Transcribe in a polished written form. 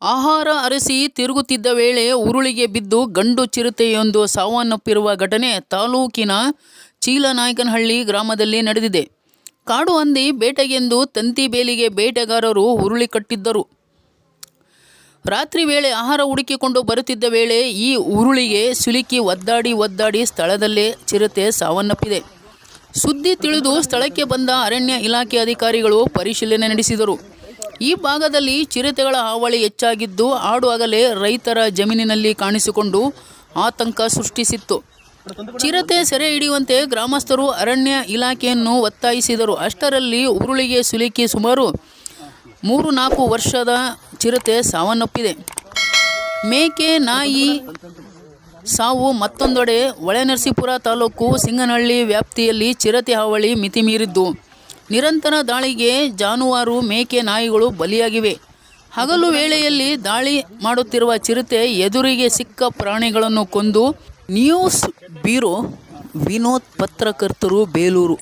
ಆಹಾರ ಅರಸಿ ತಿರುಗುತ್ತಿದ್ದ ವೇಳೆ ಉರುಳಿಗೆ ಬಿದ್ದು ಗಂಡು ಚಿರತೆಯೊಂದು ಸಾವನ್ನಪ್ಪಿರುವ ಘಟನೆ ತಾಲೂಕಿನ ಚೀಲನಾಯಕನಹಳ್ಳಿ ಗ್ರಾಮದಲ್ಲಿ ನಡೆದಿದೆ. ಕಾಡು ಹಂದಿ ಬೇಟೆಗೆಂದು ತಂತಿ ಬೇಲಿಗೆ ಬೇಟೆಗಾರರು ಉರುಳಿ ಕಟ್ಟಿದ್ದರು. ರಾತ್ರಿ ವೇಳೆ ಆಹಾರ ಹುಡುಕಿಕೊಂಡು ಬರುತ್ತಿದ್ದ ವೇಳೆ ಈ ಉರುಳಿಗೆ ಸಿಲುಕಿ ಒದ್ದಾಡಿ ಸ್ಥಳದಲ್ಲೇ ಚಿರತೆ ಸಾವನ್ನಪ್ಪಿದೆ. ಸುದ್ದಿ ತಿಳಿದು ಸ್ಥಳಕ್ಕೆ ಬಂದ ಅರಣ್ಯ ಇಲಾಖೆ ಅಧಿಕಾರಿಗಳು ಪರಿಶೀಲನೆ ನಡೆಸಿದರು. ಈ ಭಾಗದಲ್ಲಿ ಚಿರತೆಗಳ ಹಾವಳಿ ಹೆಚ್ಚಾಗಿದ್ದು ಹಾಡು ಹಗಲೇ ರೈತರ ಜಮೀನಿನಲ್ಲಿ ಕಾಣಿಸಿಕೊಂಡು ಆತಂಕ ಸೃಷ್ಟಿಸಿತ್ತು. ಚಿರತೆ ಸೆರೆ ಹಿಡಿಯುವಂತೆ ಗ್ರಾಮಸ್ಥರು ಅರಣ್ಯ ಇಲಾಖೆಯನ್ನು ಒತ್ತಾಯಿಸಿದರು. ಅಷ್ಟರಲ್ಲಿ ಉರುಳಿಗೆ ಸಿಲುಕಿ ಸುಮಾರು 3-4 ವರ್ಷದ ಚಿರತೆ ಸಾವನ್ನಪ್ಪಿದೆ. ಮೇಕೆ ನಾಯಿ ಸಾವು ಮತ್ತೊಂದೆಡೆ ಹೊಳೆನರಸೀಪುರ ತಾಲೂಕು ಸಿಂಗನಹಳ್ಳಿ ವ್ಯಾಪ್ತಿಯಲ್ಲಿ ಚಿರತೆ ಹಾವಳಿ ಮಿತಿಮೀರಿದ್ದು ನಿರಂತರ ದಾಳಿಗೆ ಜಾನುವಾರು ಮೇಕೆ ನಾಯಿಗಳು ಬಲಿಯಾಗಿವೆ. ಹಗಲು ವೇಳೆಯಲ್ಲಿ ದಾಳಿ ಮಾಡುತ್ತಿರುವ ಚಿರತೆ ಎದುರಿಗೆ ಸಿಕ್ಕ ಪ್ರಾಣಿಗಳನ್ನು ಕೊಂದು ನ್ಯೂಸ್ ಬ್ಯೂರೋ ವಿನೋದ್ ಪತ್ರಕರ್ತರು ಬೇಲೂರು.